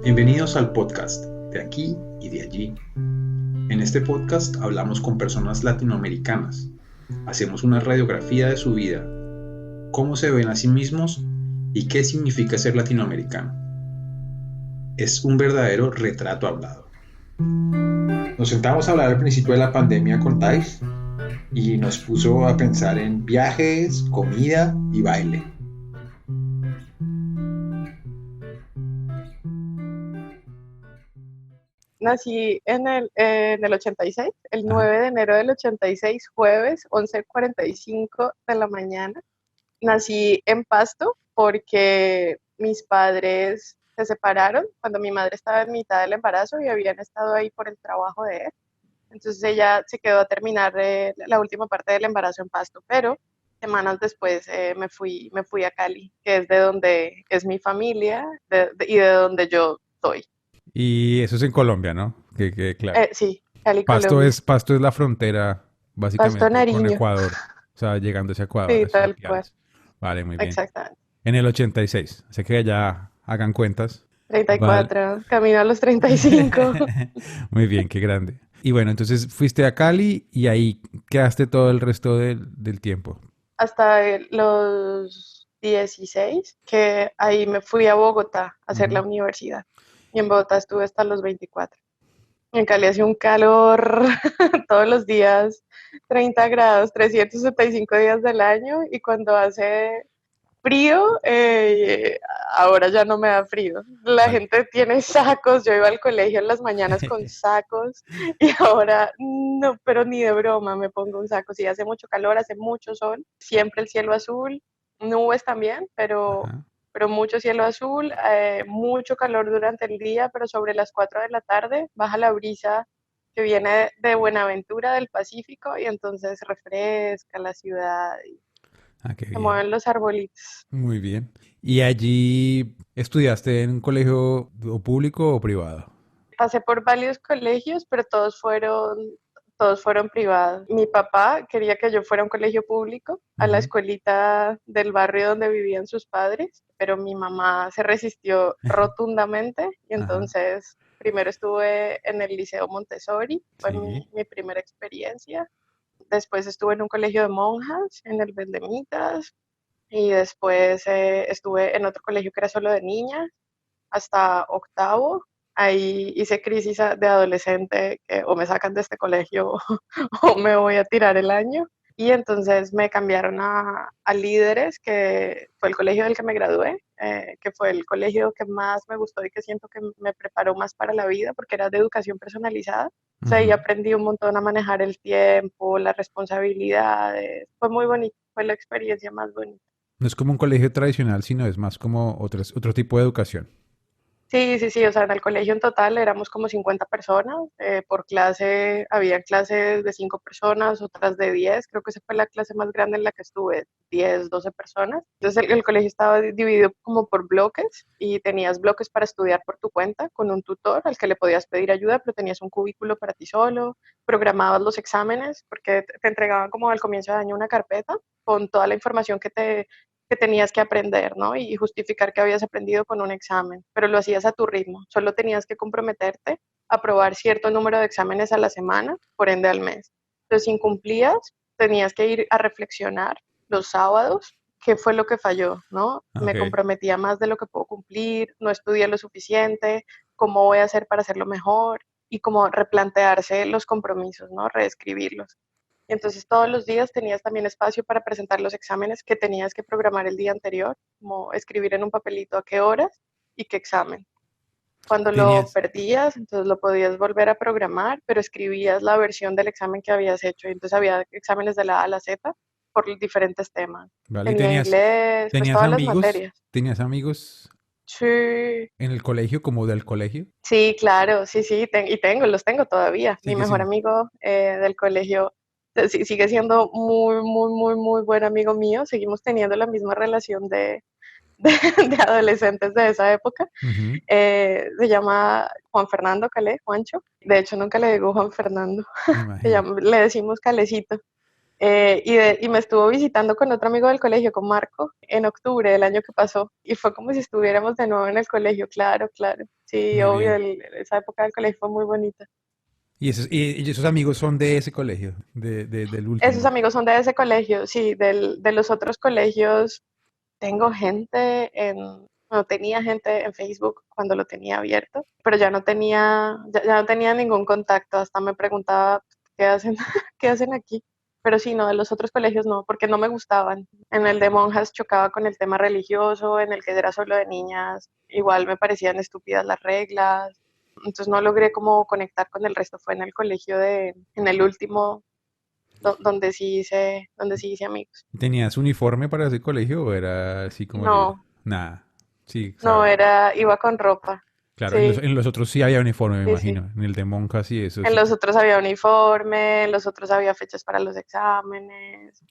Bienvenidos al podcast de aquí y de allí. En este podcast hablamos con personas latinoamericanas, hacemos una radiografía de su vida, cómo se ven a sí mismos y qué significa ser latinoamericano. Es un verdadero retrato hablado. Nos sentamos a hablar al principio de la pandemia con Thais y nos puso a pensar en viajes, comida y baile. Nací en el 86, el 9 de enero del 86, jueves, 11:45 de la mañana. Nací en Pasto porque mis padres se separaron cuando mi madre estaba en mitad del embarazo y habían estado ahí por el trabajo de él. Entonces ella se quedó a terminar la última parte del embarazo en Pasto, pero semanas después me fui a Cali, que es de donde es mi familia y de donde yo soy. Y eso es en Colombia, ¿no? Que claro. Sí, Cali, Pasto Colombia. es, Pasto es la frontera, Pasto básicamente, con Nariño. Ecuador. O sea, llegando hacia Ecuador, Sí, hacia tal cual. Ipiales. Vale, muy bien. Exactamente. En el 86. Sé que ya hagan cuentas. treinta y Vale. cuatro, camino a los 35. Muy bien, qué grande. Y bueno, entonces fuiste a Cali y ahí quedaste todo el resto del tiempo. Hasta los 16, que ahí me fui a Bogotá a hacer la Ujú. universidad. Y en Bogotá estuve hasta los 24. En Cali hace un calor todos los días, 30 grados, 365 días del año. Y cuando hace frío, ahora ya no me da frío. La Vale. gente tiene sacos, yo iba al colegio en las mañanas con sacos y ahora no, pero ni de broma me pongo un saco. Sí, hace mucho calor, hace mucho sol, siempre el cielo azul, nubes también, Ajá. pero mucho cielo azul, mucho calor durante el día, pero sobre las 4 de la tarde baja la brisa que viene de Buenaventura del Pacífico y entonces refresca la ciudad y Ah, qué se bien. mueven los arbolitos. Muy bien. ¿Y allí estudiaste en un colegio o público o privado? Pasé por varios colegios, pero todos fueron privados. Mi papá quería que yo fuera a un colegio público, a la Ujú. escuelita del barrio donde vivían sus padres, pero mi mamá se resistió rotundamente y Ajá. entonces primero estuve en el Liceo Montessori, fue mi, Sí. mi primera experiencia. Después estuve en un colegio de monjas, en el Bendemitas, y después estuve en otro colegio que era solo de niñas hasta octavo. Ahí hice crisis de adolescente, que o me sacan de este colegio o me voy a tirar el año. Y entonces me cambiaron a Líderes, que fue el colegio del que me gradué, que fue el colegio que más me gustó y que siento que me preparó más para la vida, porque era de educación personalizada. O sea, ahí Ujú. aprendí un montón a manejar el tiempo, las responsabilidades. Fue muy bonito, fue la experiencia más bonita. No es como un colegio tradicional, sino es más como otro tipo de educación. Sí, sí, sí, o sea, en el colegio en total éramos como 50 personas, por clase, había clases de 5 personas, otras de 10. Creo que esa fue la clase más grande en la que estuve, 10, 12 personas. Entonces el colegio estaba dividido como por bloques y tenías bloques para estudiar por tu cuenta con un tutor al que le podías pedir ayuda, pero tenías un cubículo para ti solo, programabas los exámenes porque te entregaban como al comienzo de año una carpeta con toda la información que tenías que aprender, ¿no? Y justificar que habías aprendido con un examen, pero lo hacías a tu ritmo. Solo tenías que comprometerte a probar cierto número de exámenes a la semana, por ende al mes. Entonces, si incumplías, tenías que ir a reflexionar los sábados qué fue lo que falló, ¿no? Me Ok. comprometía más de lo que puedo cumplir, no estudié lo suficiente, cómo voy a hacer para hacerlo mejor y cómo replantearse los compromisos, ¿no? Reescribirlos. Entonces todos los días tenías también espacio para presentar los exámenes que tenías que programar el día anterior, como escribir en un papelito a qué horas y qué examen. Cuando lo Tenías, perdías, entonces lo podías volver a programar, pero escribías la versión del examen que habías hecho. Y entonces había exámenes de la A a la Z por diferentes temas. ¿vale? Y Tenía inglés, pues todas las materias. tenías amigos Sí, en el colegio como del colegio. sí, claro, sí, sí, los tengo todavía. Mi Sigue mejor siendo. amigo del colegio sigue siendo muy, muy, muy, muy buen amigo mío. Seguimos teniendo la misma relación de adolescentes de esa época. Ujú. Se llama Juan Fernando Calé, Juancho. De hecho, nunca le digo Juan Fernando, Me imagino. le decimos Calecito. Y me estuvo visitando con otro amigo del colegio, con Marco, en octubre del año que pasó. Y fue como si estuviéramos de nuevo en el colegio, claro, claro. Sí, Muy obvio, bien. esa época del colegio fue muy bonita. Y esos amigos son de ese colegio, del Esos último. amigos son de ese colegio, sí, de los otros colegios tengo gente no tenía gente en Facebook cuando lo tenía abierto, pero ya no tenía ningún contacto, hasta me preguntaba qué hacen, qué hacen aquí. Pero sí, no, de los otros colegios no, porque no me gustaban. En el de monjas chocaba con el tema religioso, en el que era solo de niñas, igual me parecían estúpidas las reglas. Entonces no logré como conectar con el resto, fue en el colegio en el último, donde sí hice amigos. ¿Tenías uniforme para ese colegio o era así como libre? No, Nada. Sí, no, claro. iba con ropa. Claro, Sí, en los otros sí había uniforme, me sí, sí. imagino. En el de monjas y eso En sí. los otros había uniforme, en los otros había fechas para los exámenes,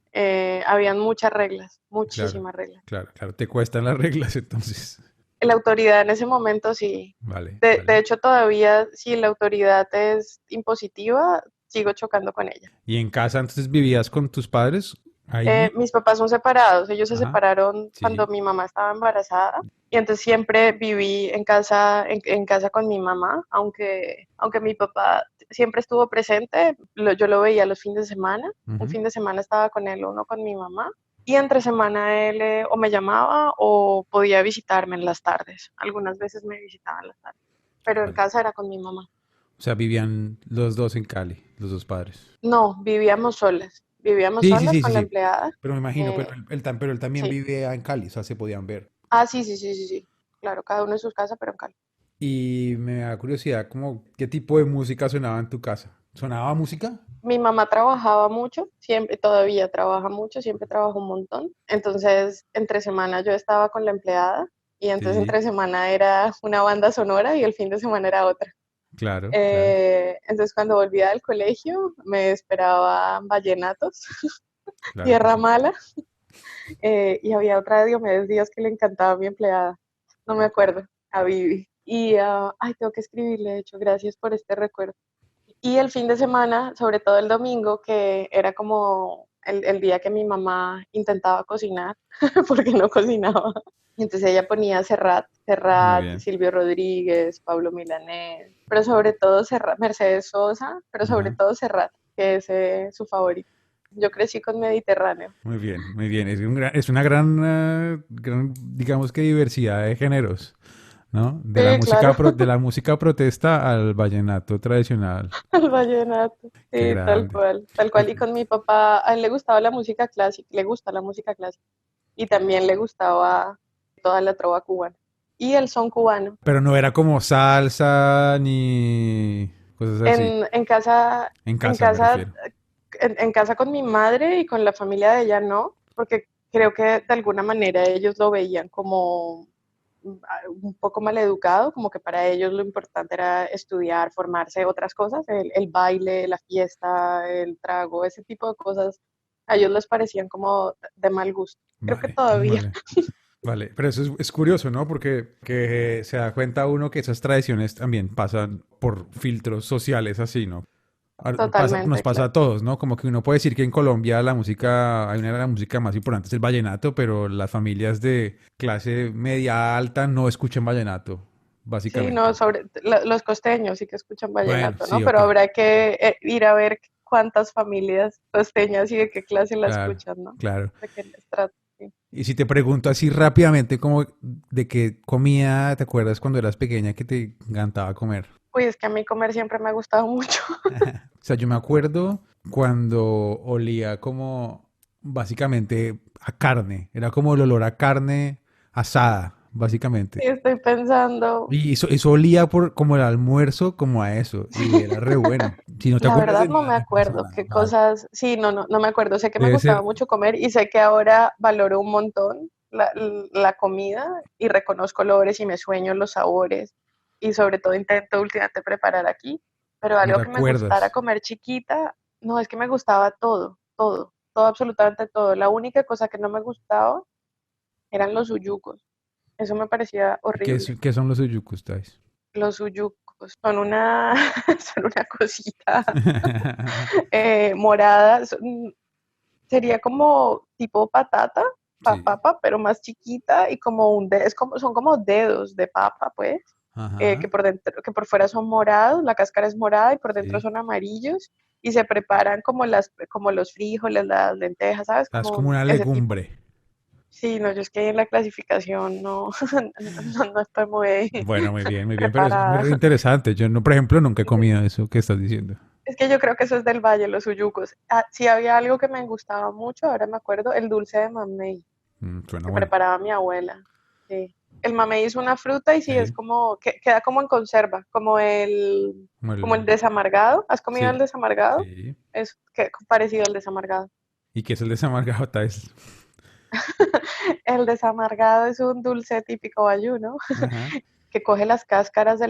habían muchas reglas, Claro, muchísimas reglas. claro, claro. Te cuestan las reglas entonces. La autoridad en ese momento sí. Vale, De vale. hecho, todavía si la autoridad es impositiva, sigo chocando con ella. ¿Y en casa entonces vivías con tus padres? Ahí. Mis papás son separados, ellos se Ajá. separaron cuando Sí. mi mamá estaba embarazada y entonces siempre viví en casa, en casa con mi mamá, aunque mi papá siempre estuvo presente, yo lo veía los fines de semana, un Ujú. fin de semana estaba con él, uno con mi mamá y entre semana él o me llamaba o podía visitarme en las tardes, algunas veces me visitaba en las tardes, pero en Vale. casa era con mi mamá. O sea, vivían los dos en Cali, los dos padres. No, vivíamos Sí, sí, solas sí, sí, con la sí. empleada, Pero me imagino, eh, pero él también sí. vive en Cali, o sea, se podían ver. Ah, sí, sí, sí, sí, sí. Claro, cada uno en su casa, pero en calma. Y me da curiosidad, como, ¿qué tipo de música sonaba en tu casa? ¿Sonaba música? Mi mamá trabajaba mucho, siempre, todavía trabaja mucho, siempre trabaja un montón. Entonces, entre semana yo estaba con la empleada y entonces Sí, entre semana era una banda sonora y el fin de semana era otra. claro, claro, Entonces, cuando volvía del colegio, me esperaban vallenatos, claro que Tierra sí. Mala, y había otra de Diomedes Díaz que le encantaba a mi empleada, no me acuerdo, a Vivi. Y, ay, tengo que escribirle, de hecho, gracias por este recuerdo. Y el fin de semana, sobre todo el domingo, que era como el día que mi mamá intentaba cocinar, porque no cocinaba. Entonces ella ponía Muy Serrat, bien. Silvio Rodríguez, Pablo Milanés, pero sobre todo Serrat, Mercedes Sosa, pero sobre Ajá. todo Serrat, que es su favorito. Yo crecí con Mediterráneo. Muy bien, muy bien. Es una gran, digamos que diversidad de géneros, ¿no? Sí, claro, De la música protesta al vallenato tradicional. el vallenato. Qué Sí, tal grande. cual, tal Y- cual. Y con mi papá, a él le gustaba la música clásica, le gusta la música clásica. Y también le gustaba toda la trova cubana. Y el son cubano. pero no era como salsa ni cosas así. En casa, En en casa me casa, refiero. en casa con mi madre y con la familia de ella no, porque creo que de alguna manera ellos lo veían como un poco mal educado, como que para ellos lo importante era estudiar, formarse, otras cosas, el baile, la fiesta, el trago, ese tipo de cosas, a ellos les parecían como de mal gusto. Creo que Vale, todavía. vale. Vale, pero eso es curioso, ¿no? Porque que se da cuenta uno que esas tradiciones también pasan por filtros sociales así, ¿no? Nos Totalmente, pasa claro. a todos, ¿no? Como que uno puede decir que en Colombia la música, hay una de las músicas más importantes, el vallenato, pero las familias de clase media alta no escuchan vallenato, Sí, no, básicamente. sobre los costeños sí que escuchan Bueno, vallenato, ¿no? sí, ok, Pero habrá que ir a ver cuántas familias costeñas y de qué clase la claro, escuchan, ¿no? claro. De qué estrato, sí. Y si te pregunto así rápidamente, como de qué comida te acuerdas cuando eras pequeña que te encantaba comer? Uy, es que a mí comer siempre me ha gustado mucho. O sea, yo me acuerdo cuando olía como básicamente a carne, era como el olor a carne asada, Sí, básicamente. estoy pensando, Y eso olía por como el almuerzo, como a eso, y era re bueno. Si no te la acuerdas verdad de no nada, me no pasa acuerdo nada, qué vale. cosas, sí, no me acuerdo. Sé que me Debe gustaba ser, mucho comer y sé que ahora valoro un montón la comida y reconozco olores y me sueño los sabores y sobre todo intento últimamente preparar aquí, pero no algo te que me gustara acuerdas. comer chiquita, no, es que me gustaba todo, absolutamente todo. La única cosa que no me gustaba eran los uyucos. Eso me parecía horrible. Qué son los uyucos, Tais? Los uyucos son una, son una cosita morada, sería como tipo patata, Sí, papa, pero más chiquita y como es como, son como dedos de papa, pues. Ajá. que por dentro, que por fuera son morados, la cáscara es morada y por dentro Sí. son amarillos y se preparan como los frijoles, las lentejas, ¿sabes? Es como Como una ese tipo. legumbre. Sí, no, yo es que en la clasificación no, no estoy muy Bueno, muy bien, pero eso es preparada. muy interesante. Yo, no, por ejemplo, nunca he comido eso que estás diciendo. Es que yo creo que eso es del valle, los uyucos. Ah, sí había algo que me gustaba mucho, ahora me acuerdo, el dulce de mamey Suena que bueno. preparaba mi abuela. Sí. El mamey es una fruta y sí es Sí, como, que queda como en conserva, como como el el... desamargado. ¿Has comido el Sí, desamargado? sí. Es parecido al desamargado. ¿Y qué es el desamargado? Es... El desamargado es un dulce típico bayuno Ajá. que coge las cáscaras de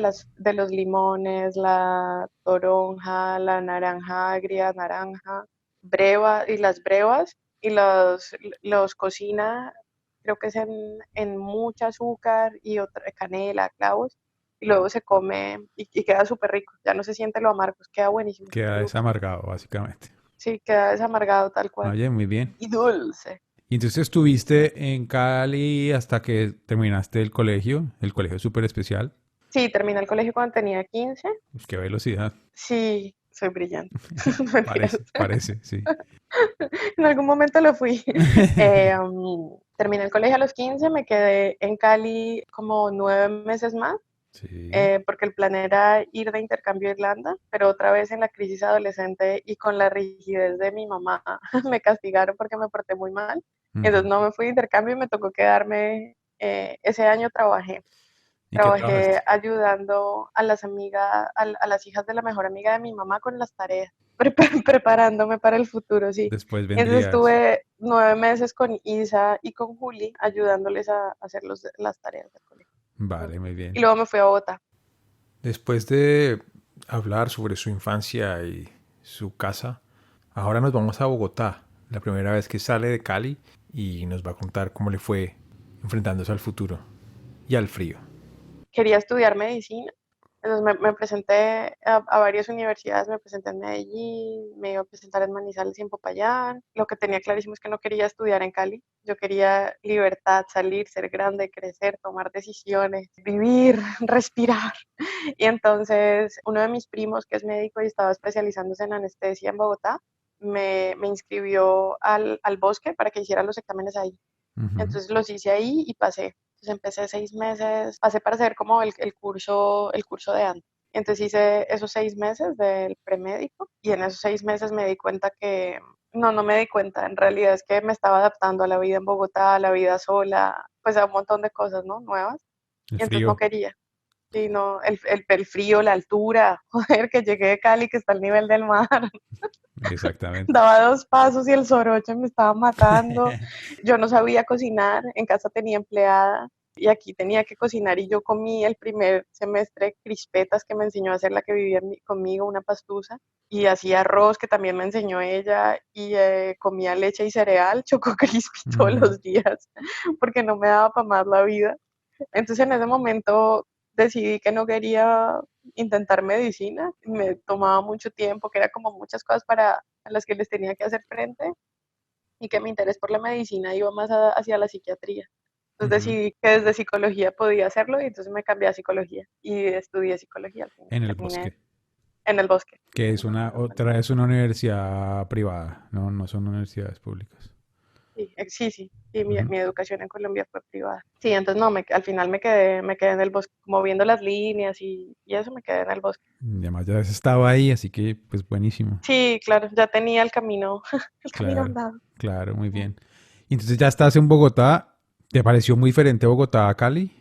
los limones, la toronja, la naranja agria, naranja, breva y las brevas y los cocina, creo que es en mucha azúcar y otra canela, clavos, y luego se come y queda súper rico. Ya no se siente lo amargo, queda buenísimo, súper Queda dulce. desamargado, básicamente. Sí, queda desamargado tal cual. Oye, muy bien. Y dulce. Y entonces estuviste en Cali hasta que terminaste el colegio súper especial. Sí, terminé el colegio cuando tenía 15. Pues qué velocidad. Sí, soy brillante. No mentiras. Parece, sí. En algún momento lo fui. Terminé el colegio a los 15, me quedé en Cali como 9 meses más, Sí. porque el plan era ir de intercambio a Irlanda, pero otra vez en la crisis adolescente y con la rigidez de mi mamá me castigaron porque me porté muy mal. Ujú. Entonces no me fui de intercambio y me tocó quedarme. Ese año trabajé. ¿Y qué Trabajé trabajaste? ayudando a las amigas, a las hijas de la mejor amiga de mi mamá con las tareas, preparándome para el futuro, sí. Después Entonces vendrías. estuve 9 meses con Isa y con Juli ayudándoles a hacer las tareas del colegio. Mm. Vale, muy Y bien. luego me fui a Bogotá. Después de hablar sobre su infancia y su casa, ahora nos vamos a Bogotá, la primera vez que sale de Cali y nos va a contar cómo le fue enfrentándose al futuro y al frío. Quería estudiar medicina. Entonces me presenté a varias universidades, me presenté en Medellín, me iba a presentar en Manizales y en Popayán. Lo que tenía clarísimo es que no quería estudiar en Cali. Yo quería libertad, salir, ser grande, crecer, tomar decisiones, vivir, respirar. Y entonces uno de mis primos, que es médico y estaba especializándose en anestesia en Bogotá, me inscribió al Bosque para que hiciera los exámenes ahí. Ujú. Entonces los hice ahí y pasé. Entonces empecé 6 meses, pasé para hacer como el curso de antes. Entonces hice esos 6 meses del premédico y en esos 6 meses me di cuenta que, no me di cuenta, en realidad es que me estaba adaptando a la vida en Bogotá, a la vida sola, pues a un montón de cosas, ¿no? Nuevas. El Y entonces no frío, quería. Sí, no, el frío, la altura, joder, que llegué de Cali, que está al nivel del mar. exactamente. Daba 2 pasos y el soroche me estaba matando. Yo no sabía cocinar, en casa tenía empleada y aquí tenía que cocinar y yo comí el primer semestre crispetas que me enseñó a hacer la que vivía conmigo, una pastusa, y hacía arroz que también me enseñó ella y comía leche y cereal, Choco Crispy todos Ujú. los días porque no me daba para más la vida. Entonces en ese momento decidí que no quería intentar medicina, me tomaba mucho tiempo, que era como muchas cosas a las que les tenía que hacer frente y que mi interés por la medicina iba más hacia la psiquiatría. Entonces Ujú. decidí que desde psicología podía hacerlo y entonces me cambié a psicología y estudié psicología al final. En el Terminé bosque, en el bosque. que es En una, el bosque. otra es una universidad privada, no, no son universidades públicas. Sí, sí, Ujú. mi educación en Colombia fue privada. Sí, entonces no, al final me quedé en el bosque, como viendo las líneas y eso me quedé en el bosque. Y además ya has estado ahí, así que pues buenísimo. Sí, claro, ya tenía el camino, el camino Claro, andado. claro, muy bien. Y entonces ya estás en Bogotá. ¿Te pareció muy diferente Bogotá a Cali?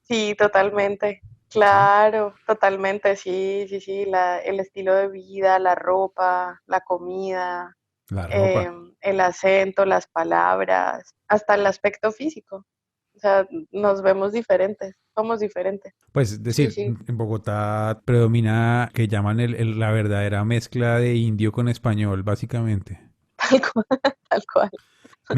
Sí, totalmente. Sí. Claro, totalmente, sí, sí, sí, el estilo de vida, la ropa, la comida, La ropa. el acento, las palabras, hasta el aspecto físico. O sea, nos vemos diferentes, somos diferentes. Pues es Sí, decir, sí, en Bogotá predomina que llaman la verdadera mezcla de indio con español, básicamente. tal cual, tal cual. Sí, sí.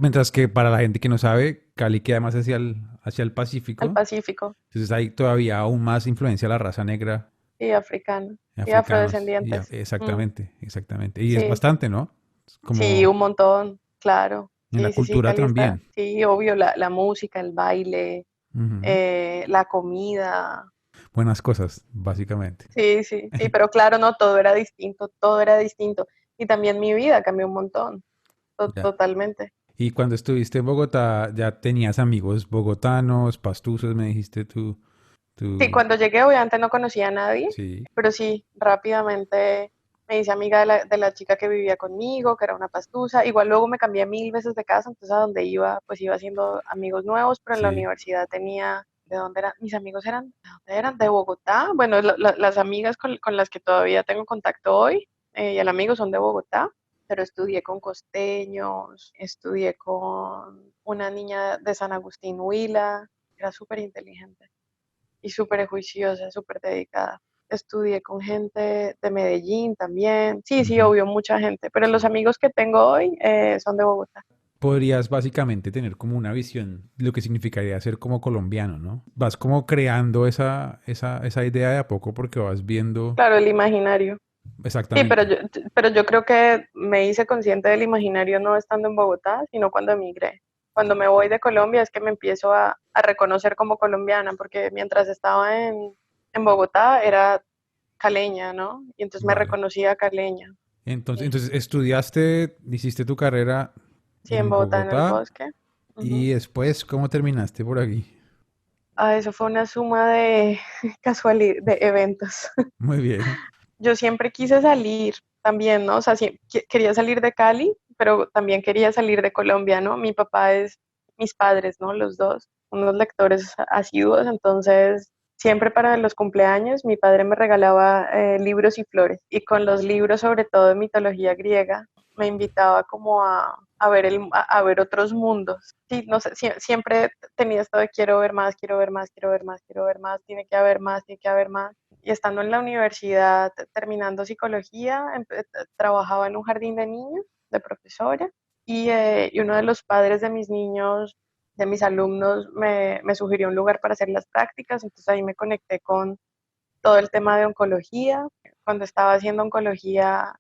Mientras que para la gente que no sabe, Cali queda más hacia el Al Pacífico. Pacífico, Entonces hay todavía aún más influencia de la raza negra, y africano, y africanos. afrodescendientes. Mm, Exactamente, exactamente. Y es sí, bastante, ¿no? Es sí, como un montón, claro. en la Sí, sí, sí, cultura Cali está. también. Sí, obvio, la música, el baile, Ujú. la comida. Buenas cosas, básicamente. Sí, sí, sí, pero claro, no, todo era distinto, todo era distinto. Y también mi vida cambió un montón, Ya. totalmente. Y cuando estuviste en Bogotá, ¿ya tenías amigos bogotanos, pastusos, me dijiste tú? Sí, Tú, cuando llegué obviamente no conocía a nadie, sí, pero sí, rápidamente me hice amiga de la chica que vivía conmigo, que era una pastusa. Igual luego me cambié 1000 veces de casa, entonces a donde iba, pues iba haciendo amigos nuevos, pero en la sí. universidad tenía, ¿de dónde eran? Mis amigos eran, ¿de dónde eran? De Bogotá. Bueno, las amigas con las que todavía tengo contacto hoy y el amigo son de Bogotá, pero estudié con costeños, estudié con una niña de San Agustín Huila, era súper inteligente y súper juiciosa, súper dedicada. Estudié con gente de Medellín también. Sí, sí, Ujú, obvio, mucha gente, pero los sí. amigos que tengo hoy son de Bogotá. Podrías básicamente tener como una visión de lo que significaría ser como colombiano, ¿no? Vas como creando esa idea de a poco porque vas viendo Claro, el imaginario. Sí, pero exactamente. yo creo que me hice consciente del imaginario no estando en Bogotá, sino cuando emigré. Cuando me voy de Colombia es que me empiezo a reconocer como colombiana, porque mientras estaba en Bogotá era caleña, ¿no? Y entonces me Vale. reconocía caleña. Entonces, Sí, entonces estudiaste, hiciste tu carrera sí, en en Bogotá, en el Bogotá bosque. y Ujú. después, ¿cómo terminaste por aquí? Ah, eso fue una suma de casualidad, de eventos. Muy bien. Yo siempre quise salir también, ¿no? O sea, quería salir de Cali, pero también quería salir de Colombia, ¿no? Mis padres, ¿no? Los dos, unos lectores asiduos, entonces siempre para los cumpleaños mi padre me regalaba libros y flores, y con los libros, sobre todo de mitología griega, me invitaba como a ver otros mundos. Sí, no sé, siempre tenía esto de quiero ver más, quiero ver más, quiero ver más, quiero ver más, tiene que haber más, tiene que haber más. Y estando en la universidad, terminando psicología, trabajaba en un jardín de niños, de profesora, y uno de los padres de mis niños, de mis alumnos, me sugirió un lugar para hacer las prácticas, entonces ahí me conecté con todo el tema de oncología. Cuando estaba haciendo oncología,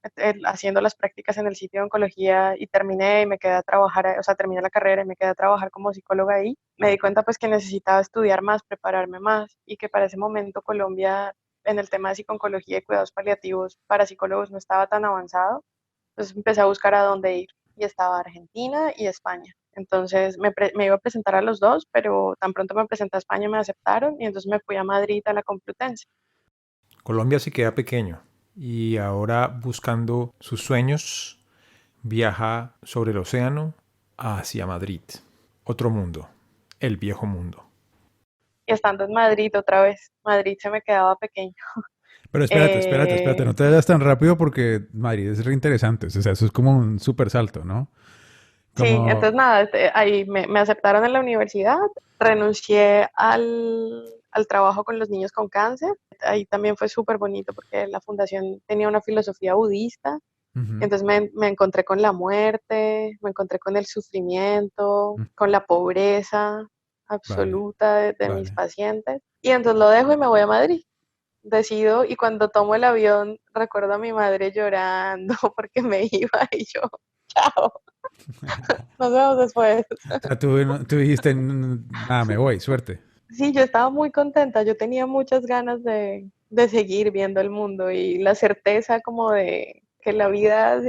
haciendo las prácticas en el sitio de oncología y terminé y me quedé a trabajar, o sea, terminé la carrera y me quedé a trabajar como psicóloga ahí, me di cuenta pues que necesitaba estudiar más, prepararme más y que para ese momento Colombia en el tema de psico-oncología y cuidados paliativos para psicólogos no estaba tan avanzado. Entonces empecé a buscar a dónde ir y estaba Argentina y España. Entonces me iba a presentar a los dos, pero tan pronto me presenté a España me aceptaron y entonces me fui a Madrid a la Complutense. Colombia se queda pequeño y ahora buscando sus sueños viaja sobre el océano hacia Madrid. Otro mundo, el viejo mundo. Y estando en Madrid otra vez, Madrid se me quedaba pequeño. Pero espérate, Eh, no te vayas tan rápido porque Madrid es re interesante, o sea, eso es como un súper salto, ¿no? sí, Como, entonces nada, ahí me aceptaron en la universidad, renuncié al trabajo con los niños con cáncer. Ahí también fue súper bonito porque la fundación tenía una filosofía budista. ujú, Entonces me encontré con la muerte, me encontré con el sufrimiento, mm, con la pobreza vale, absoluta de mis vale. pacientes. Y entonces lo dejo y me voy a Madrid. Decido y cuando tomo el avión recuerdo a mi madre llorando porque me iba y yo, chao, nos vemos después. O sea, tú dijiste, nada, me voy, suerte. Sí, yo estaba muy contenta, yo tenía muchas ganas de seguir viendo el mundo y la certeza como de que la vida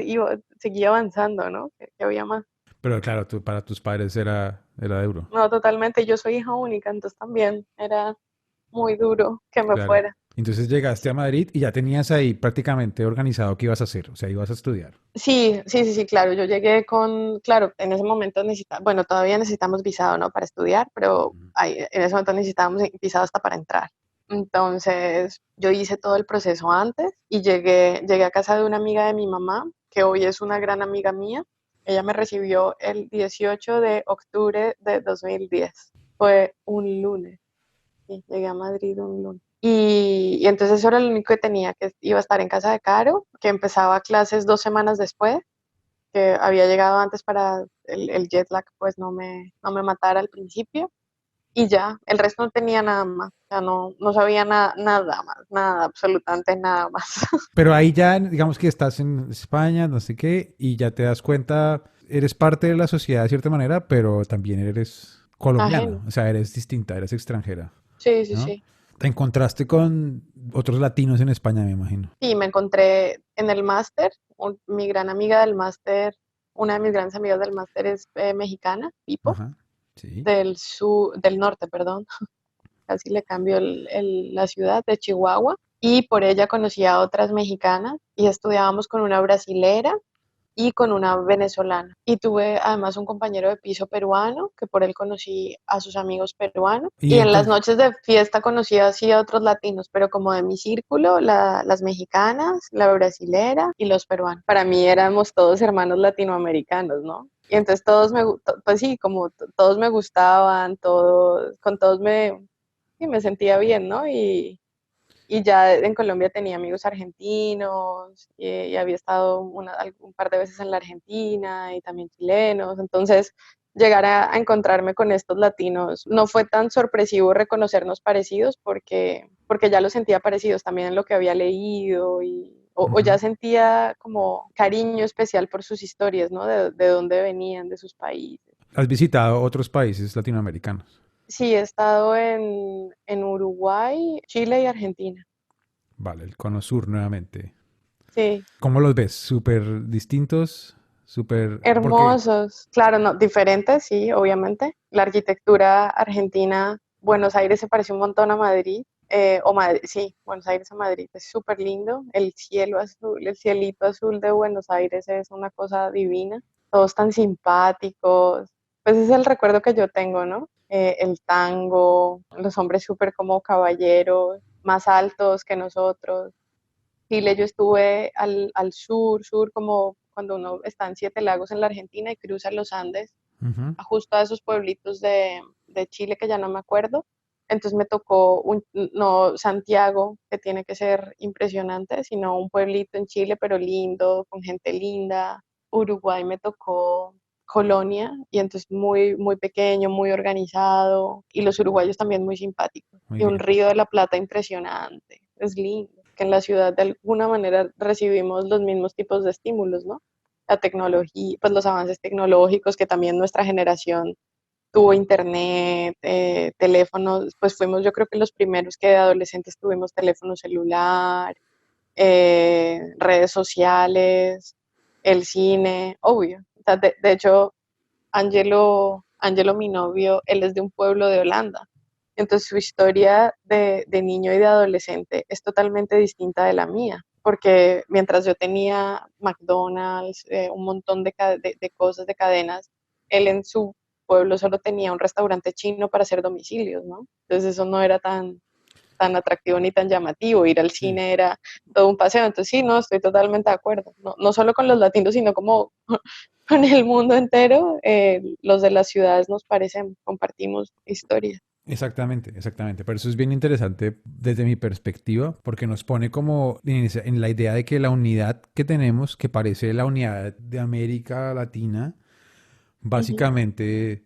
seguía avanzando, ¿no? Que había más. Pero claro, para tus padres era duro, No, totalmente, yo soy hija única, entonces también era muy duro que me claro. fuera. Entonces llegaste a Madrid y ya tenías ahí prácticamente organizado qué ibas a hacer, o sea, ibas a estudiar. Sí, sí, sí, sí, claro, yo llegué claro, en ese momento bueno, todavía necesitamos visado, ¿no? Para estudiar, pero Ujú. en ese momento necesitábamos visado hasta para entrar. Entonces, yo hice todo el proceso antes y llegué a casa de una amiga de mi mamá, que hoy es una gran amiga mía. Ella me recibió el 18 de octubre de 2010. Fue un lunes. Sí, llegué a Madrid un lunes. Y entonces eso era lo único que tenía, que iba a estar en casa de Caro, que empezaba clases 2 semanas después, que había llegado antes para el jet lag, pues no me matara al principio. Y ya, el resto no tenía nada más, o sea, no sabía nada más, nada, absolutamente nada más. Pero ahí ya, digamos que estás en España, no sé qué, y ya te das cuenta, eres parte de la sociedad de cierta manera, pero también eres colombiana, ajeno. o sea, eres distinta, eres extranjera, Sí, sí, ¿no? sí. Te encontraste con otros latinos en España, me imagino. Y me encontré en el máster, mi gran amiga del máster, una de mis grandes amigas del máster es mexicana, Pipo, Ajá, sí. del norte, perdón, casi le cambio la ciudad de Chihuahua. Y por ella conocí a otras mexicanas y estudiábamos con una brasilera y con una venezolana. Y tuve además un compañero de piso peruano, que por él conocí a sus amigos peruanos. Y Y en las entonces, noches de fiesta conocí así a otros latinos, pero como de mi círculo, las mexicanas, la brasilera y los peruanos. Para mí éramos todos hermanos latinoamericanos, ¿no? Y entonces todos pues sí, como todos me gustaban, con todos sí, me sentía bien, ¿no? Y ya en Colombia tenía amigos argentinos y había estado un par de veces en la Argentina y también chilenos. Entonces, llegar a encontrarme con estos latinos no fue tan sorpresivo reconocernos parecidos porque ya los sentía parecidos también en lo que había leído o ya ujú. sentía como cariño especial por sus historias, ¿no? De dónde venían, de sus países. ¿Has visitado otros países latinoamericanos? Sí, he estado en Uruguay, Chile y Argentina. Vale, el Cono Sur nuevamente. Sí. ¿Cómo los ves? ¿Súper distintos? ¿Súper...? Porque... Hermosos, claro, no, diferentes, sí, obviamente. La arquitectura argentina, Buenos Aires se parece un montón a Madrid, o Madrid, sí, Buenos Aires a Madrid, es súper lindo. El cielo azul, el cielito azul de Buenos Aires es una cosa divina. Todos tan simpáticos. Pues es el recuerdo que yo tengo, ¿no? El tango, los hombres súper como caballeros, más altos que nosotros. Chile, yo estuve al sur, como cuando uno está en Siete Lagos en la Argentina y cruza los Andes, Ujú. justo a esos pueblitos de Chile que ya no me acuerdo. Entonces me tocó, no Santiago, que tiene que ser impresionante, sino un pueblito en Chile, pero lindo, con gente linda. Uruguay me tocó Colonia, y entonces muy, muy pequeño, muy organizado, y los uruguayos también muy simpáticos. Muy Y un bien. río de la Plata impresionante, es lindo, que en la ciudad de alguna manera recibimos los mismos tipos de estímulos, ¿no? La tecnología, pues los avances tecnológicos que también nuestra generación tuvo internet, teléfonos, pues fuimos yo creo que los primeros que de adolescentes tuvimos teléfono celular, redes sociales, el cine, obvio. O sea, de hecho, Angelo, mi novio, él es de un pueblo de Holanda. Entonces su historia de niño y de adolescente es totalmente distinta de la mía, porque mientras yo tenía McDonald's, un montón de cosas, de cadenas, él en su pueblo solo tenía un restaurante chino para hacer domicilios, ¿no? Entonces eso no era tan atractivo ni tan llamativo. Ir al Sí. cine era todo un paseo. Entonces sí, no, estoy totalmente de acuerdo. No, no solo con los latinos, sino como con el mundo entero, los de las ciudades nos parecen, compartimos historia. Exactamente, exactamente. Pero eso es bien interesante desde mi perspectiva, porque nos pone como en la idea de que la unidad que tenemos, que parece la unidad de América Latina, Ujú, básicamente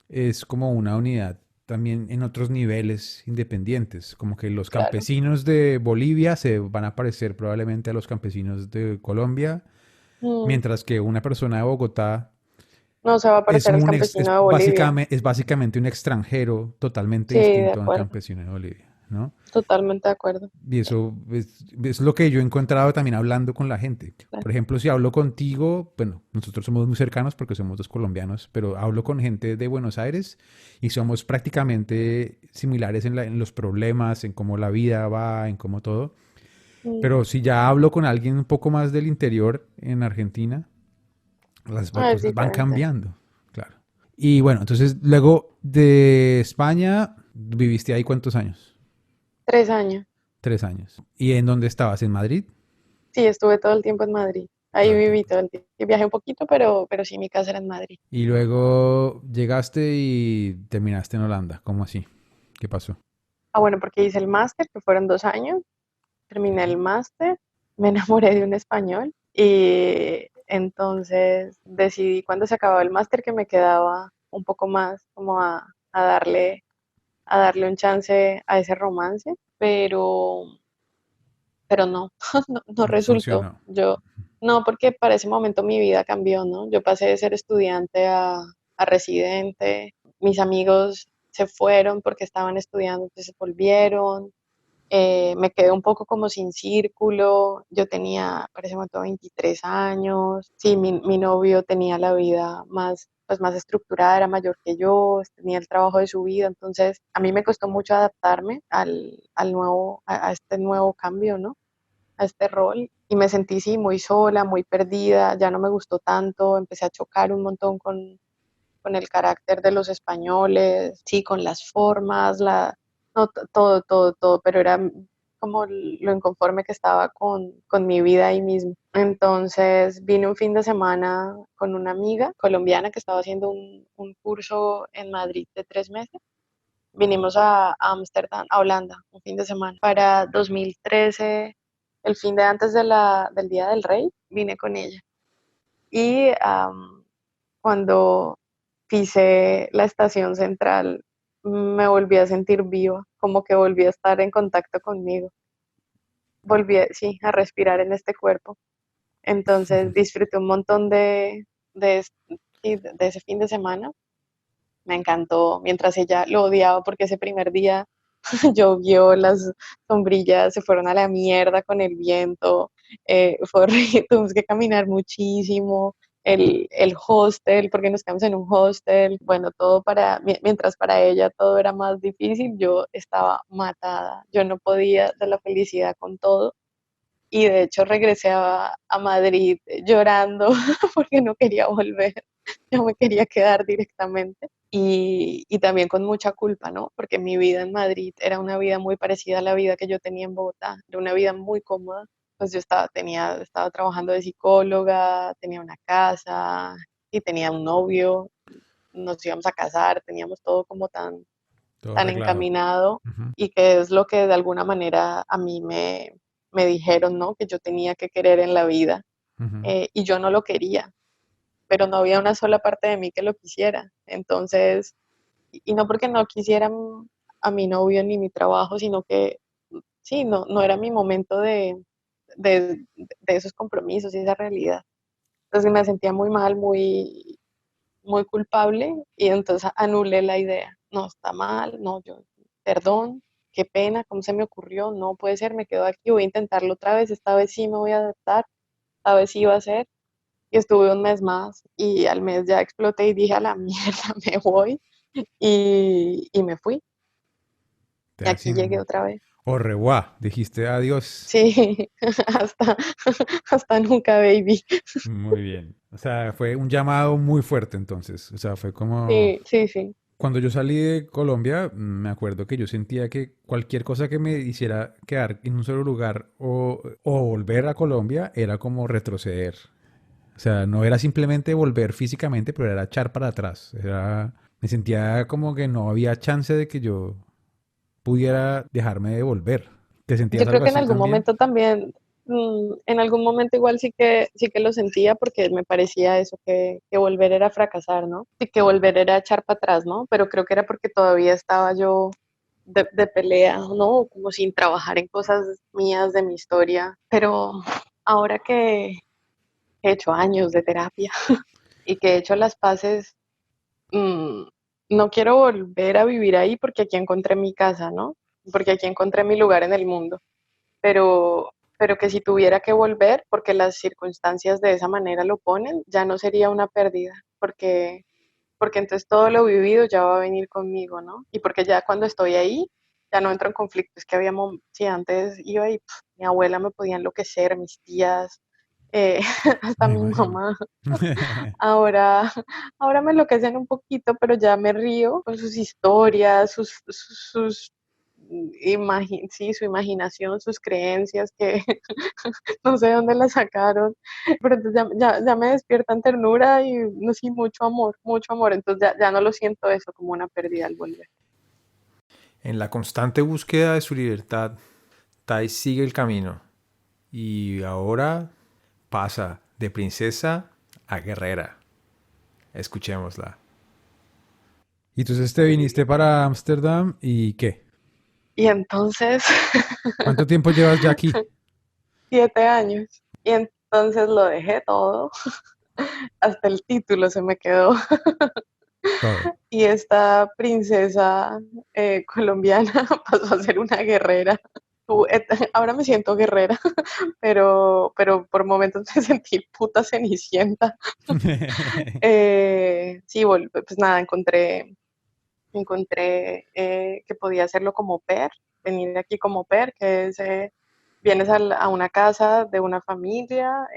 es como una unidad también en otros niveles independientes, como que los claro. campesinos de Bolivia se van a parecer probablemente a los campesinos de Colombia, Mm, mientras que una persona de Bogotá no se va a parecer al campesino de Bolivia. es básicamente un extranjero totalmente Sí, de distinto a un acuerdo. campesino de Bolivia, ¿no? Totalmente de acuerdo. Y eso es lo que yo he encontrado también hablando con la gente. Claro. Por ejemplo, si hablo contigo, bueno, nosotros somos muy cercanos porque somos dos colombianos, pero hablo con gente de Buenos Aires y somos prácticamente similares en los problemas, en cómo la vida va, en cómo todo. Mm. Pero si ya hablo con alguien un poco más del interior en Argentina, las Ah, es cosas van diferente. cambiando, claro. Y bueno, entonces luego de España, ¿viviste ahí cuántos años? 3 años. 3 años. ¿Y en dónde estabas? ¿En Madrid? Sí, estuve todo el tiempo en Madrid. Ahí Todo el viví tiempo. todo el tiempo. Y viajé un poquito, pero sí, mi casa era en Madrid. Y luego llegaste y terminaste en Holanda. ¿Cómo así? ¿Qué pasó? Ah, bueno, porque hice el máster, que fueron 2 años. Terminé Sí. el máster, me enamoré de un español y entonces decidí cuando se acababa el máster que me quedaba un poco más como a darle un chance a ese romance, pero no, no No resultó. funcionó. No, porque para ese momento mi vida cambió, ¿no? Yo pasé de ser estudiante a residente, mis amigos se fueron porque estaban estudiando, entonces volvieron. Me quedé un poco como sin círculo. Yo tenía, para ese momento, 23 años. Sí, mi novio tenía la vida más, pues, más estructurada, era mayor que yo, tenía el trabajo de su vida. Entonces, a mí me costó mucho adaptarme a este nuevo cambio, ¿no? A este rol. Y me sentí, sí, muy sola, muy perdida. Ya no me gustó tanto. Empecé a chocar un montón con el carácter de los españoles, sí, con las formas, no, todo, todo, todo, pero era como lo inconforme que estaba con mi vida ahí mismo. Entonces vine un fin de semana con una amiga colombiana que estaba haciendo un curso en Madrid de 3 meses. Vinimos a Ámsterdam, a Holanda, un fin de semana. Para 2013, el fin de antes del Día del Rey, vine con ella. Y cuando pisé la estación central, me volví a sentir viva, como que volví a estar en contacto conmigo, volví, sí, a respirar en este cuerpo. Entonces disfruté un montón sí, de ese fin de semana, me encantó, mientras ella lo odiaba porque ese primer día llovió, las sombrillas se fueron a la mierda con el viento, fue horrible, tuvimos que caminar muchísimo, el hostel, porque nos quedamos en un hostel, bueno, todo mientras para ella todo era más difícil, yo estaba matada, yo no podía de la felicidad con todo. Y de hecho regresé a Madrid llorando porque no quería volver, yo me quería quedar directamente y también con mucha culpa, ¿no? Porque mi vida en Madrid era una vida muy parecida a la vida que yo tenía en Bogotá, era una vida muy cómoda. Pues yo estaba trabajando de psicóloga, tenía una casa y tenía un novio, nos íbamos a casar, teníamos todo como Todo tan arreglado. encaminado Ujú, y que es lo que de alguna manera a mí me dijeron, ¿no? Que yo tenía que querer en la vida ujú. y yo no lo quería, pero no había una sola parte de mí que lo quisiera. Entonces, y no porque no quisiera a mi novio ni mi trabajo, sino que sí, no era mi momento de esos compromisos y esa realidad. Entonces me sentía muy mal, muy culpable y entonces anulé la idea. No, está mal, no, yo, perdón, qué pena, ¿cómo se me ocurrió? No puede ser, me quedo aquí, voy a intentarlo otra vez, esta vez sí me voy a adaptar, esta vez sí va a ser. Y estuve un mes más y al mes ya exploté y dije a la mierda, me voy y me fui. Te Y aquí llegué hacen otra vez. au revoir, dijiste adiós. Sí, hasta, hasta nunca, baby. Muy bien. O sea, fue un llamado muy fuerte entonces. O sea, fue como... Sí, sí, sí. Cuando yo salí de Colombia, me acuerdo que yo sentía que cualquier cosa que me hiciera quedar en un solo lugar o volver a Colombia era como retroceder. O sea, no era simplemente volver físicamente, pero era echar para atrás. Me sentía como que no había chance de que yo pudiera dejarme de volver. ¿Te sentías Yo algo creo que en así algún también? momento también, en algún momento igual sí que lo sentía porque me parecía eso, que volver era fracasar, ¿no? Y que volver era echar para atrás, ¿no? Pero creo que era porque todavía estaba yo de pelea, ¿no? Como sin trabajar en cosas mías de mi historia. Pero ahora que he hecho años de terapia y que he hecho las paces, mm, no quiero volver a vivir ahí porque aquí encontré mi casa, ¿no? Porque aquí encontré mi lugar en el mundo, pero que si tuviera que volver, porque las circunstancias de esa manera lo ponen, ya no sería una pérdida, porque entonces todo lo vivido ya va a venir conmigo, ¿no? Y porque ya cuando estoy ahí, ya no entro en conflictos que habíamos, si antes iba y mi abuela me podía enloquecer, mis tías, eh, hasta Me mi imagino. mamá. Ahora, ahora me enloquecen un poquito, pero ya me río con sus historias, sí, su imaginación, sus creencias que no sé dónde las sacaron, pero entonces ya me despiertan ternura y no sí, mucho amor, entonces ya no lo siento eso como una pérdida al volver. En la constante búsqueda de su libertad, Tai sigue el camino y ahora pasa de princesa a guerrera. Escuchémosla. Y entonces te viniste para Ámsterdam y ¿qué? Y entonces, ¿Cuánto tiempo llevas ya aquí? 7 años, y entonces lo dejé todo, hasta el título se me quedó. Todo. Y esta princesa colombiana pasó a ser una guerrera. Ahora me siento guerrera, pero por momentos me sentí puta cenicienta. Sí, pues nada, encontré que podía hacerlo como pair, venir aquí como pair, que es, vienes a una casa de una familia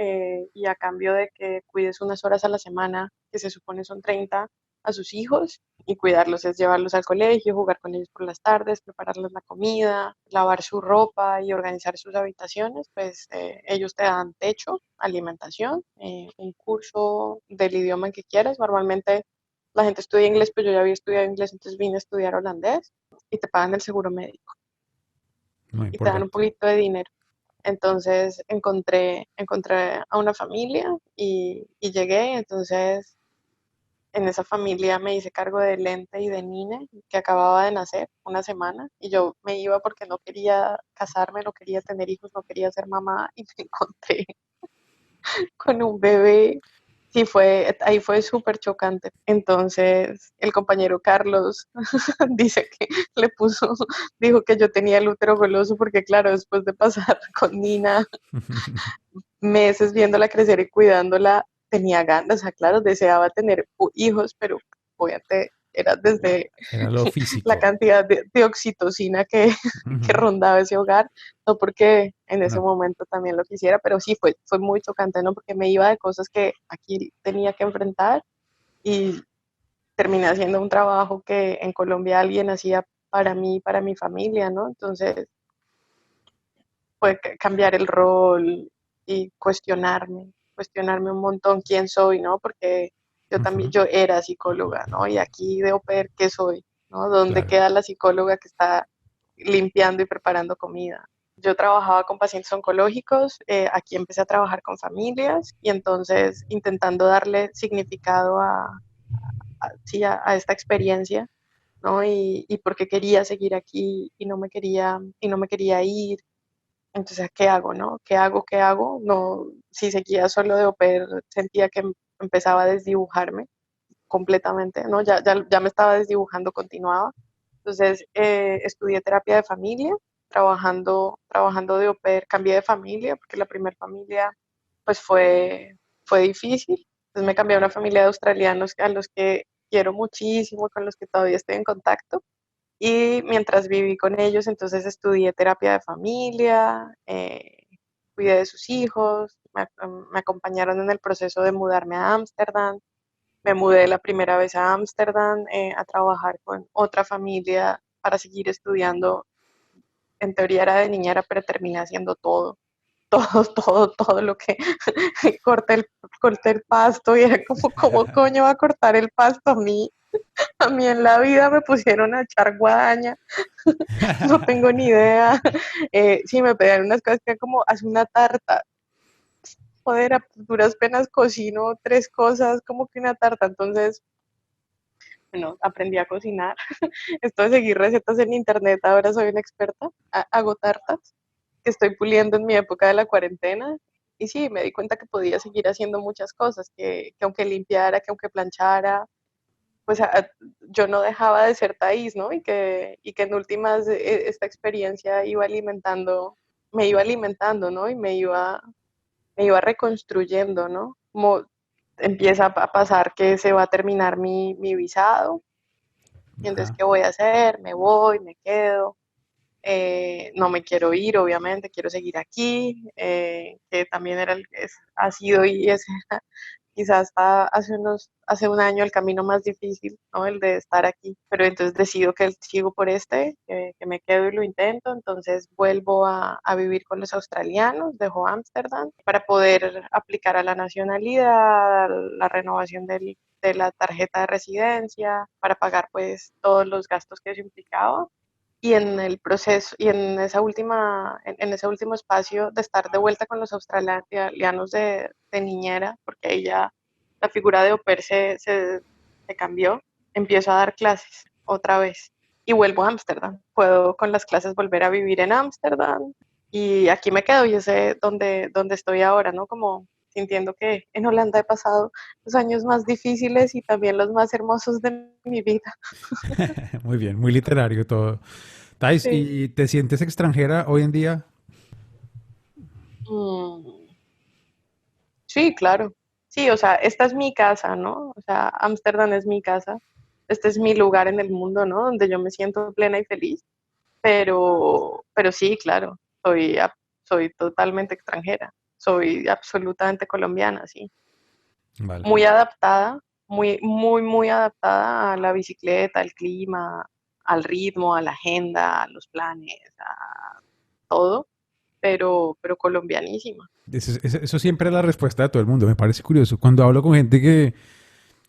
y a cambio de que cuides unas horas a la semana, que se supone son 30, a sus hijos, y cuidarlos es llevarlos al colegio, jugar con ellos por las tardes, prepararles la comida, lavar su ropa y organizar sus habitaciones, pues ellos te dan techo, alimentación, un curso del idioma que quieras. Normalmente la gente estudia inglés, pero yo ya había estudiado inglés, entonces vine a estudiar holandés y te pagan el seguro médico Muy y te dan un importante. poquito de dinero. Entonces encontré a una familia y llegué, entonces en esa familia me hice cargo de Lente y de Nine, que acababa de nacer una semana, y yo me iba porque no quería casarme, no quería tener hijos, no quería ser mamá, y me encontré con un bebé. Sí, ahí fue súper chocante. Entonces, el compañero Carlos dice que le puso, dijo que yo tenía el útero goloso porque, claro, después de pasar con Nina meses viéndola crecer y cuidándola, tenía ganas, o sea, claro, deseaba tener hijos, pero obviamente era desde Era lo la físico. cantidad de oxitocina que Ujú. rondaba ese hogar, no porque en ese No, momento también lo quisiera, pero sí fue muy chocante, ¿no? Porque me iba de cosas que aquí tenía que enfrentar y terminé haciendo un trabajo que en Colombia alguien hacía para mí, para mi familia, ¿no? Entonces fue cambiar el rol y cuestionarme un montón quién soy, ¿no? Porque yo también, ujú, yo era psicóloga, ¿no? Y aquí de au pair, ¿qué soy? ¿No? ¿Dónde claro. queda la psicóloga que está limpiando y preparando comida? Yo trabajaba con pacientes oncológicos, aquí empecé a trabajar con familias y entonces intentando darle significado sí, a esta experiencia, ¿no? Y porque quería seguir aquí y no me quería ir. Entonces, ¿qué hago, no? ¿Qué hago? ¿Qué hago? No, si seguía solo de au pair, sentía que empezaba a desdibujarme completamente, ¿no? Ya me estaba desdibujando, continuaba. Entonces, estudié terapia de familia, trabajando de au pair, cambié de familia, porque la primera familia, pues, fue difícil. Entonces, me cambié a una familia de australianos a los que quiero muchísimo, con los que todavía estoy en contacto. Y mientras viví con ellos, entonces estudié terapia de familia, cuidé de sus hijos, me acompañaron en el proceso de mudarme a Ámsterdam. Me mudé la primera vez a Ámsterdam a trabajar con otra familia para seguir estudiando. En teoría era de niñera, pero terminé haciendo todo, todo lo que corté corté el pasto y era como, ¿cómo coño va a cortar el pasto a mí? A mí en la vida me pusieron a echar guadaña, no tengo ni idea. Sí, me pedían unas cosas que como, haz una tarta. Joder, a duras penas cocino 3 cosas, como que una tarta. Entonces, bueno, aprendí a cocinar. Esto de seguir recetas en internet, ahora soy una experta. Hago tartas que estoy puliendo en mi época de la cuarentena. Y sí, me di cuenta que podía seguir haciendo muchas cosas, que aunque limpiara, que aunque planchara, pues yo no dejaba de ser Thaís, ¿no? Y que en últimas esta experiencia me iba alimentando, ¿no? Y me iba reconstruyendo, ¿no? Como empieza a pasar que se va a terminar mi visado, y entonces, Ajá. ¿qué voy a hacer? Me voy, me quedo, no me quiero ir, obviamente, quiero seguir aquí, que también ha sido y es quizás hasta hace un año el camino más difícil, ¿no? El de estar aquí, pero entonces decido que sigo por que me quedo y lo intento, entonces vuelvo a vivir con los australianos, dejo Ámsterdam para poder aplicar a la nacionalidad, la renovación de la tarjeta de residencia, para pagar pues todos los gastos que eso implicaba. Y en el proceso, y en ese último espacio de estar de vuelta con los australianos de niñera, porque ahí ya la figura de au pair se cambió, empiezo a dar clases otra vez y vuelvo a Ámsterdam. Puedo con las clases volver a vivir en Ámsterdam y aquí me quedo y sé dónde estoy ahora, ¿no? Como sintiendo que en Holanda he pasado los años más difíciles y también los más hermosos de mi vida. Muy bien, muy literario todo. Thais, Sí. ¿y te sientes extranjera hoy en día? Mm, sí, claro. Sí, o sea, esta es mi casa, ¿no? O sea, Ámsterdam es mi casa. Este es mi lugar en el mundo, ¿no? Donde yo me siento plena y feliz. Pero sí, claro, soy totalmente extranjera. Soy absolutamente colombiana, sí. Vale. Muy adaptada, muy adaptada a la bicicleta, al clima, al ritmo, a la agenda, a los planes, a todo, pero colombianísima. Eso siempre es la respuesta de todo el mundo. Me parece curioso. Cuando hablo con gente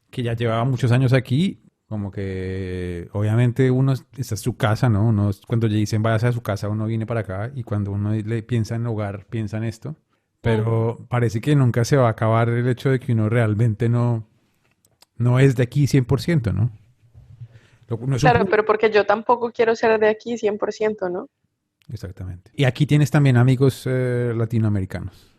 que ya llevaba muchos años aquí, como que obviamente esta es su casa, ¿no? Cuando le dicen váyase a su casa, uno viene para acá y cuando uno le piensa en hogar, piensa en esto. Mm. Pero parece que nunca se va a acabar el hecho de que uno realmente no es de aquí 100%, ¿no? No es un Claro, pero porque yo tampoco quiero ser de aquí 100%, ¿no? Exactamente. Y aquí tienes también amigos latinoamericanos.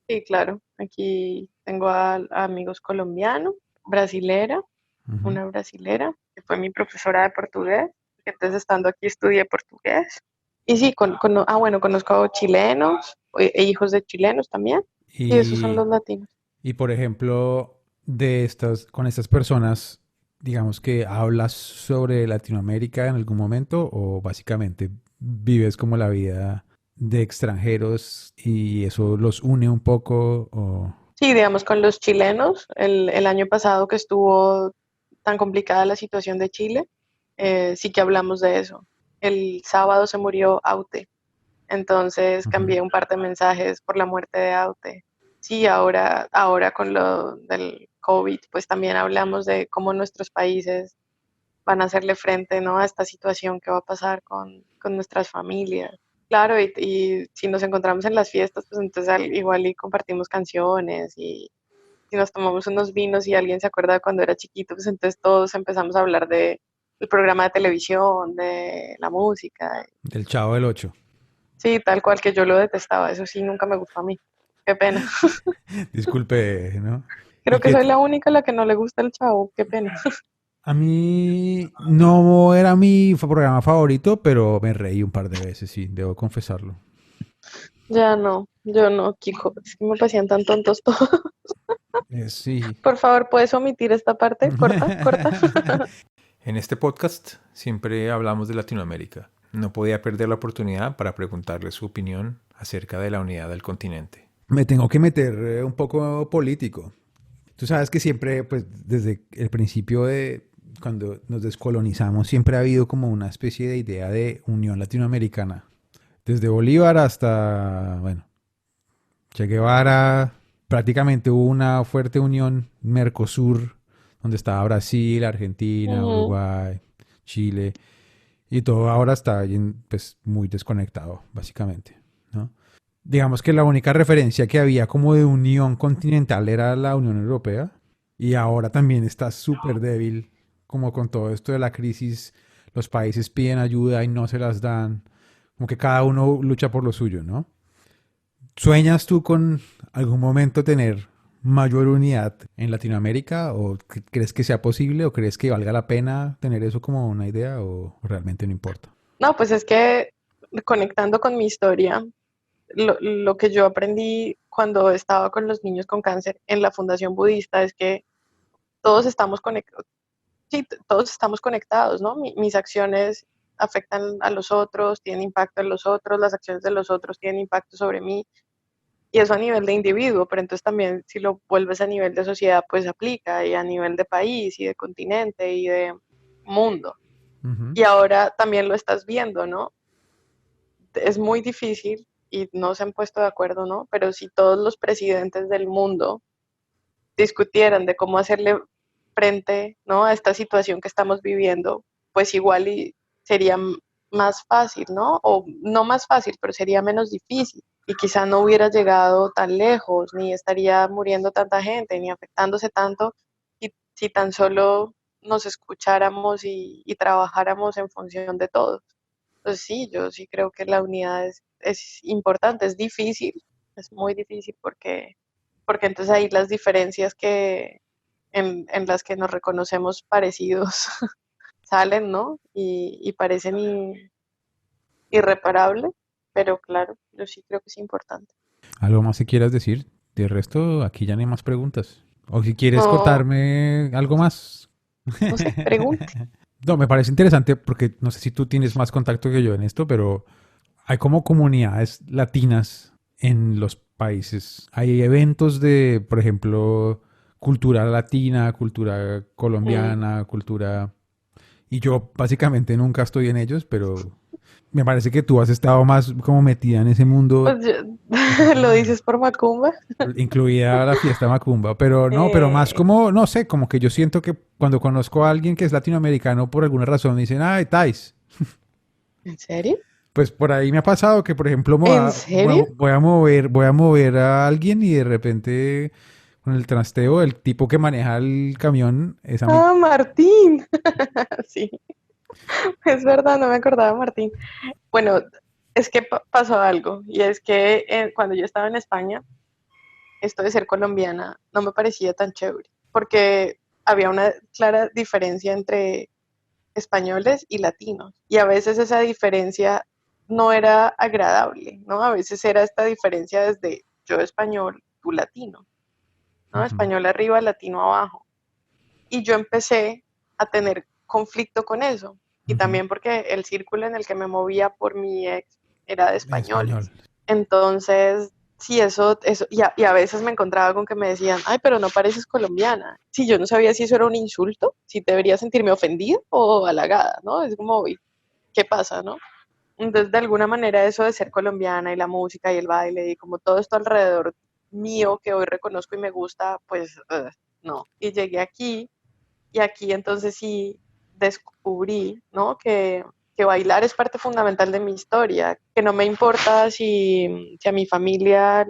Sí, claro. Aquí tengo a amigos colombianos, brasilera, Ujú. una brasilera, que fue mi profesora de portugués, que entonces estando aquí estudié portugués. Y sí, bueno, conozco chilenos, e hijos de chilenos también, y esos son Y, los latinos. y por ejemplo, con estas personas, digamos que hablas sobre Latinoamérica en algún momento o básicamente vives como la vida de extranjeros y eso los une un poco o... Sí, digamos, con los chilenos, el año pasado que estuvo tan complicada la situación de Chile, sí que hablamos de eso. El sábado se murió Aute, entonces Ujú. cambié un par de mensajes por la muerte de Aute. Sí, ahora con lo del COVID, pues también hablamos de cómo nuestros países van a hacerle frente, ¿no? A esta situación que va a pasar con nuestras familias. Claro, y si nos encontramos en las fiestas, pues entonces igual y compartimos canciones y si nos tomamos unos vinos y alguien se acuerda de cuando era chiquito, pues entonces todos empezamos a hablar del programa de televisión, de la música. Del Chavo del Ocho. Sí, tal cual que yo lo detestaba, eso sí nunca me gustó a mí. Qué pena. Disculpe, ¿no? Creo Y que que soy la única a la que no le gusta el Chavo, qué pena. a mí no era mi programa favorito, pero me reí un par de veces, sí, debo confesarlo. Ya no, yo no, Kiko, es que me parecían tan tontos todos. Sí. Por favor, ¿puedes omitir esta parte? Corta, corta. En este podcast siempre hablamos de Latinoamérica. No podía perder la oportunidad para preguntarle su opinión acerca de la unidad del continente. Me tengo que meter un poco político. Tú sabes que siempre, pues desde el principio de cuando nos descolonizamos, siempre ha habido como una especie de idea de unión latinoamericana. Desde Bolívar hasta, bueno, Che Guevara, prácticamente hubo una fuerte unión Mercosur, donde estaba Brasil, Argentina, Ujú. Uruguay, Chile, y todo ahora está pues, muy desconectado, básicamente, ¿no? Digamos que la única referencia que había como de unión continental era la Unión Europea, y ahora también está súper débil, como con todo esto de la crisis, los países piden ayuda y no se las dan, como que cada uno lucha por lo suyo, ¿no? ¿Sueñas tú con algún momento tener mayor unidad en Latinoamérica o crees que sea posible o crees que valga la pena tener eso como una idea o realmente no importa? No, pues es que conectando con mi historia, lo que yo aprendí cuando estaba con los niños con cáncer en la Fundación Budista es que todos estamos conectados, sí, todos estamos conectados, ¿no? Mis acciones afectan a los otros, tienen impacto en los otros, las acciones de los otros tienen impacto sobre mí, y eso a nivel de individuo, pero entonces también si lo vuelves a nivel de sociedad, pues aplica, y a nivel de país, y de continente, y de mundo. Ujú. Y ahora también lo estás viendo, ¿no? Es muy difícil y no se han puesto de acuerdo, ¿no? Pero si todos los presidentes del mundo discutieran de cómo hacerle frente, ¿no? A esta situación que estamos viviendo, pues igual y sería más fácil, ¿no? O no más fácil, pero sería menos difícil y quizá no hubiera llegado tan lejos, ni estaría muriendo tanta gente, ni afectándose tanto, y si tan solo nos escucháramos y trabajáramos en función de todos. Entonces sí, yo sí creo que la unidad es importante, es difícil, es muy difícil porque porque entonces ahí las diferencias en las que nos reconocemos parecidos salen, ¿no? Y parecen irreparables, pero claro, yo sí creo que es importante. ¿Algo más que quieras decir? De resto, aquí ya no hay más preguntas. O si quieres No, contarme algo más. no sé, pregunte. No, me parece interesante porque no sé si tú tienes más contacto que yo en esto, pero hay como comunidades latinas en los países. Hay eventos de, por ejemplo, cultura latina, cultura Mm. colombiana, cultura... Y yo básicamente nunca estoy en ellos, pero me parece que tú has estado más como metida en ese mundo, Pues lo dices por Macumba. incluida la fiesta Macumba, pero no, pero más Eh, como, no sé, como que yo siento que cuando conozco a alguien que es latinoamericano, por alguna razón me dicen, ay, Thais. ¿En serio? Pues por ahí me ha pasado que, por ejemplo, ¿En serio? voy a mover a alguien y de repente con el trasteo, el tipo que maneja el camión es amigo. Ah, Martín. Sí, es verdad, no me acordaba, Martín. Bueno, es que pasó algo, y es que cuando yo estaba en España, esto de ser colombiana no me parecía tan chévere, porque había una clara diferencia entre españoles y latinos, y a veces esa diferencia no era agradable, ¿no? A veces era esta diferencia desde yo español, tú latino, ¿no? Ujú, Español arriba, latino abajo. Y yo empecé a tener conflicto con eso, y ujú. también porque el círculo en el que me movía por mi ex era de Español. españoles. Entonces, sí, eso y a veces me encontraba con que me decían, ay, pero no pareces colombiana. Sí, yo no sabía si eso era un insulto, si debería sentirme ofendida o halagada, ¿no? Es como, uy, ¿qué pasa, no? Entonces, de alguna manera, eso de ser colombiana y la música y el baile y como todo esto alrededor mío que hoy reconozco y me gusta, pues, no. Y llegué aquí y aquí entonces sí descubrí, ¿no? Que bailar es parte fundamental de mi historia, que no me importa si a mi familia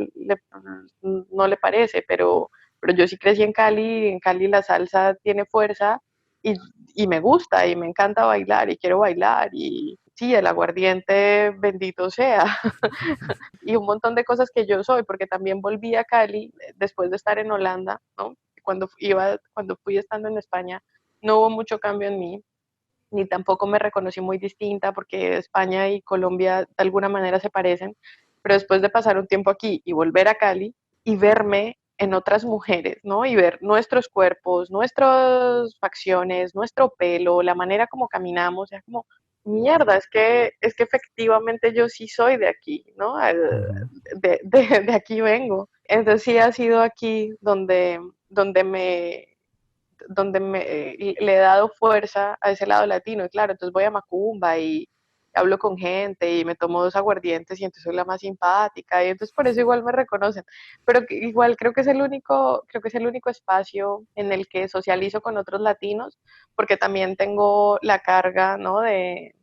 no le parece, pero yo sí crecí en Cali la salsa tiene fuerza y, y me gusta y me encanta bailar y quiero bailar y sí, el aguardiente bendito sea y un montón de cosas que yo soy, porque también volví a Cali después de estar en Holanda, ¿no? Cuando fui estando en España, no hubo mucho cambio en mí, ni tampoco me reconocí muy distinta, porque España y Colombia de alguna manera se parecen, pero después de pasar un tiempo aquí y volver a Cali y verme en otras mujeres, ¿no? Y ver nuestros cuerpos, nuestras facciones, nuestro pelo, la manera como caminamos, es como, mierda, es que efectivamente yo sí soy de aquí, ¿no? Ujú. De aquí vengo. Entonces sí ha sido aquí donde le he dado fuerza a ese lado latino. Y claro, entonces voy a Macumba y hablo con gente y me tomo 2 aguardientes y entonces soy la más simpática y entonces por eso igual me reconocen. Pero igual creo que es el único espacio en el que socializo con otros latinos, porque también tengo la carga, ¿no? De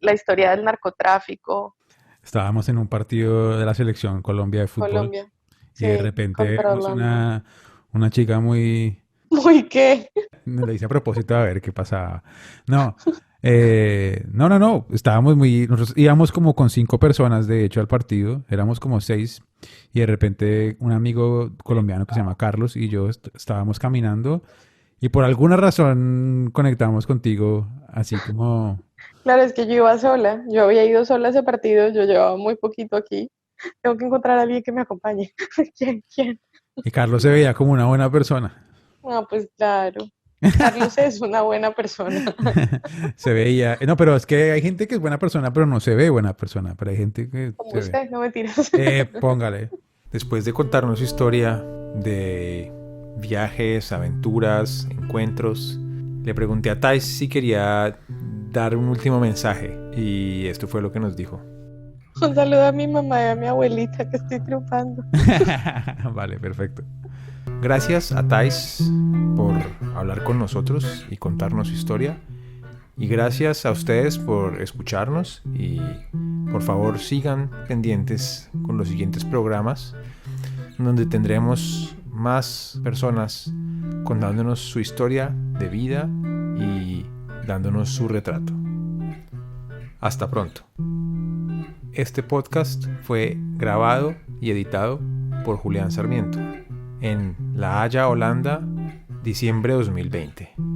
la historia del narcotráfico. Estábamos en un partido de la selección Colombia de fútbol Colombia, y de sí, repente contra vemos Holanda. una chica muy... Muy qué. Le hice a propósito a ver qué pasaba. No, no. Estábamos muy... Nosotros íbamos como con 5 personas, de hecho, al partido. Éramos como 6. Y de repente un amigo colombiano que se llama Carlos y yo estábamos caminando y por alguna razón conectamos contigo así como... Claro, es que yo iba sola, yo había ido sola a ese partido, yo llevaba muy poquito aquí, tengo que encontrar a alguien que me acompañe. ¿Quién? Y Carlos se veía como una buena persona. Ah, pues claro, Carlos es una buena persona. Se veía... No, pero es que hay gente que es buena persona, pero no se ve buena persona. Pero hay gente que Como se ve. usted, no mentiras. Póngale. Después de contarnos su historia de viajes, aventuras, encuentros, le pregunté a Thais si quería dar un último mensaje y esto fue lo que nos dijo. Un saludo a mi mamá y a mi abuelita que estoy triunfando. Vale, perfecto. Gracias a Thais por hablar con nosotros y contarnos su historia. Y gracias a ustedes por escucharnos y por favor sigan pendientes con los siguientes programas donde tendremos más personas contándonos su historia de vida y dándonos su retrato. Hasta pronto. Este podcast fue grabado y editado por Julián Sarmiento. en La Haya, Holanda, diciembre de 2020.